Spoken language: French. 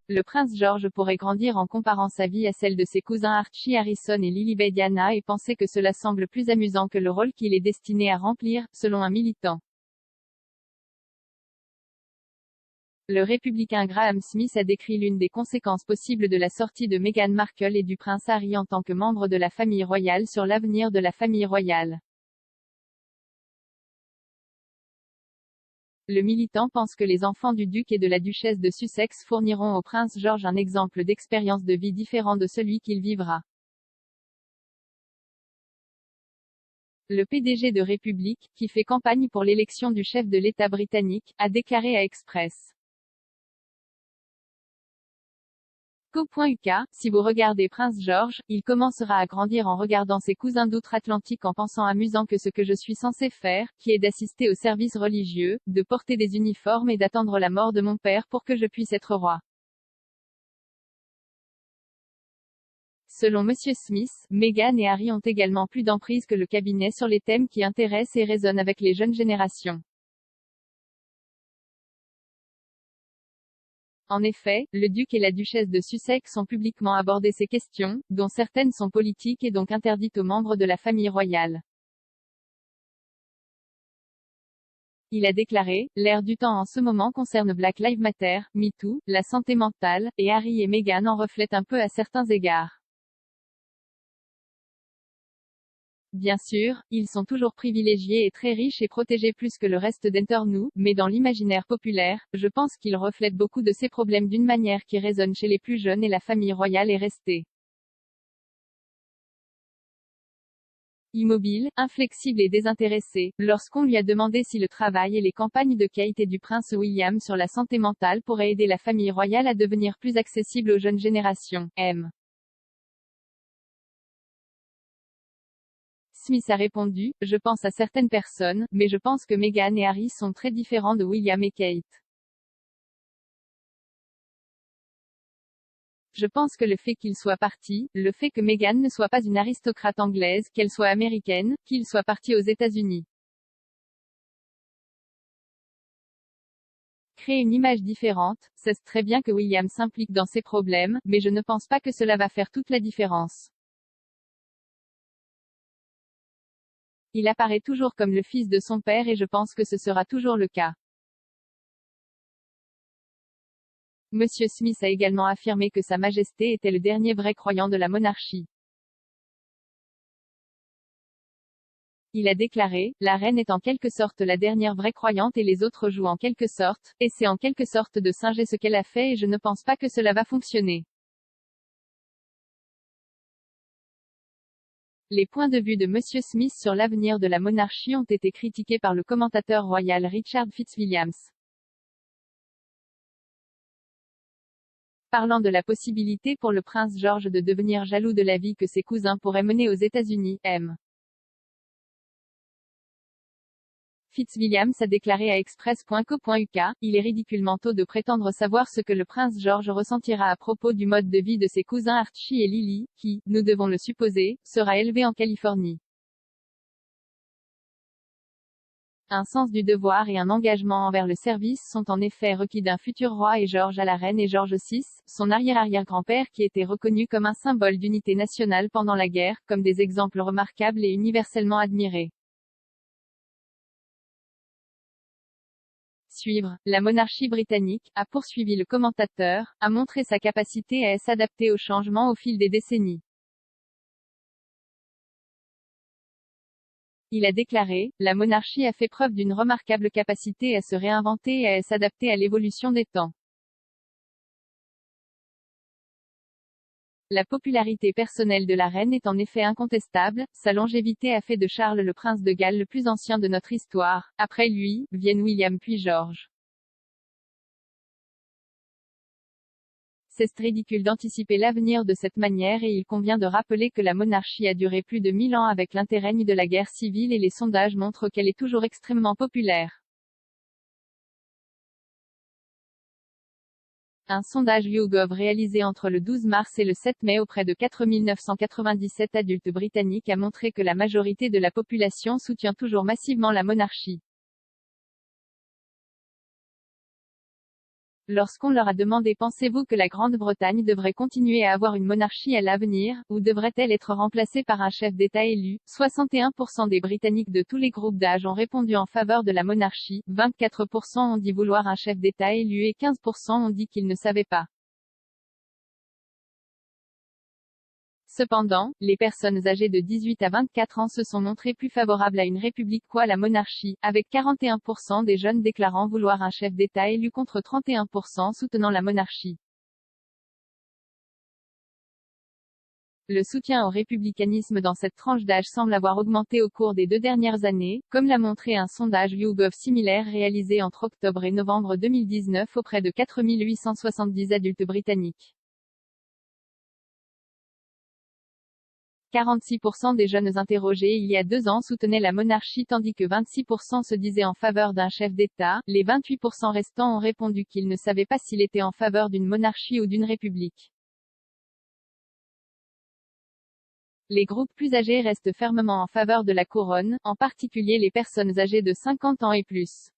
le prince George pourrait grandir en comparant sa vie à celle de ses cousins Archie Harrison et Lilibet Diana et penser que cela semble plus amusant que le rôle qu'il est destiné à remplir, selon un militant. Le républicain Graham Smith a décrit l'une des conséquences possibles de la sortie de Meghan Markle et du prince Harry en tant que membre de la famille royale sur l'avenir de la famille royale. Le militant pense que les enfants du duc et de la duchesse de Sussex fourniront au prince George un exemple d'expérience de vie différent de celui qu'il vivra. Le PDG de République, qui fait campagne pour l'élection du chef de l'État britannique, a déclaré à Express. Co.uk, si vous regardez Prince George, il commencera à grandir en regardant ses cousins d'outre-Atlantique en pensant amusant que ce que je suis censé faire, qui est d'assister aux services religieux, de porter des uniformes et d'attendre la mort de mon père pour que je puisse être roi. Selon Monsieur Smith, Meghan et Harry ont également plus d'emprise que le cabinet sur les thèmes qui intéressent et résonnent avec les jeunes générations. En effet, le duc et la duchesse de Sussex ont publiquement abordé ces questions, dont certaines sont politiques et donc interdites aux membres de la famille royale. Il a déclaré, l'air du temps en ce moment concerne Black Lives Matter, MeToo, la santé mentale, et Harry et Meghan en reflètent un peu à certains égards. Bien sûr, ils sont toujours privilégiés et très riches et protégés plus que le reste d'entre nous, mais dans l'imaginaire populaire, je pense qu'ils reflètent beaucoup de ces problèmes d'une manière qui résonne chez les plus jeunes et la famille royale est restée immobile, inflexible et désintéressée, lorsqu'on lui a demandé si le travail et les campagnes de Kate et du prince William sur la santé mentale pourraient aider la famille royale à devenir plus accessible aux jeunes générations. Smith a répondu, je pense à certaines personnes, mais je pense que Meghan et Harry sont très différents de William et Kate. Je pense que le fait qu'ils soient partis, le fait que Meghan ne soit pas une aristocrate anglaise, qu'elle soit américaine, qu'ils soient partis aux États-Unis, crée une image différente. C'est très bien que William s'implique dans ces problèmes, mais je ne pense pas que cela va faire toute la différence. Il apparaît toujours comme le fils de son père et je pense que ce sera toujours le cas. Monsieur Smith a également affirmé que Sa Majesté était le dernier vrai croyant de la monarchie. Il a déclaré, la reine est en quelque sorte la dernière vraie croyante et les autres jouent en quelque sorte, et c'est en quelque sorte de singer ce qu'elle a fait et je ne pense pas que cela va fonctionner. Les points de vue de Monsieur Smith sur l'avenir de la monarchie ont été critiqués par le commentateur royal Richard Fitzwilliams. Parlant de la possibilité pour le prince George de devenir jaloux de la vie que ses cousins pourraient mener aux États-Unis, Fitzwilliams a déclaré à Express.co.uk, il est ridiculement tôt de prétendre savoir ce que le prince George ressentira à propos du mode de vie de ses cousins Archie et Lily, qui, nous devons le supposer, sera élevé en Californie. Un sens du devoir et un engagement envers le service sont en effet requis d'un futur roi et George à la reine et George VI, son arrière-arrière-grand-père qui était reconnu comme un symbole d'unité nationale pendant la guerre, comme des exemples remarquables et universellement admirés. Suivre, la monarchie britannique, a poursuivi le commentateur, a montré sa capacité à s'adapter aux changements au fil des décennies. Il a déclaré, la monarchie a fait preuve d'une remarquable capacité à se réinventer et à s'adapter à l'évolution des temps. La popularité personnelle de la reine est en effet incontestable, sa longévité a fait de Charles le prince de Galles le plus ancien de notre histoire, après lui, viennent William puis George. C'est ridicule d'anticiper l'avenir de cette manière et il convient de rappeler que la monarchie a duré plus de 1000 ans avec l'interrègne de la guerre civile et les sondages montrent qu'elle est toujours extrêmement populaire. Un sondage YouGov réalisé entre le 12 mars et le 7 mai auprès de 4 997 adultes britanniques a montré que la majorité de la population soutient toujours massivement la monarchie. Lorsqu'on leur a demandé pensez-vous que la Grande-Bretagne devrait continuer à avoir une monarchie à l'avenir, ou devrait-elle être remplacée par un chef d'État élu, 61% des Britanniques de tous les groupes d'âge ont répondu en faveur de la monarchie, 24% ont dit vouloir un chef d'État élu et 15% ont dit qu'ils ne savaient pas. Cependant, les personnes âgées de 18 à 24 ans se sont montrées plus favorables à une république qu'à la monarchie, avec 41% des jeunes déclarant vouloir un chef d'État élu contre 31% soutenant la monarchie. Le soutien au républicanisme dans cette tranche d'âge semble avoir augmenté au cours des 2 dernières années, comme l'a montré un sondage YouGov similaire réalisé entre octobre et novembre 2019 auprès de 4 870 adultes britanniques. 46% des jeunes interrogés il y a 2 ans soutenaient la monarchie tandis que 26% se disaient en faveur d'un chef d'État, les 28% restants ont répondu qu'ils ne savaient pas s'il était en faveur d'une monarchie ou d'une république. Les groupes plus âgés restent fermement en faveur de la couronne, en particulier les personnes âgées de 50 ans et plus.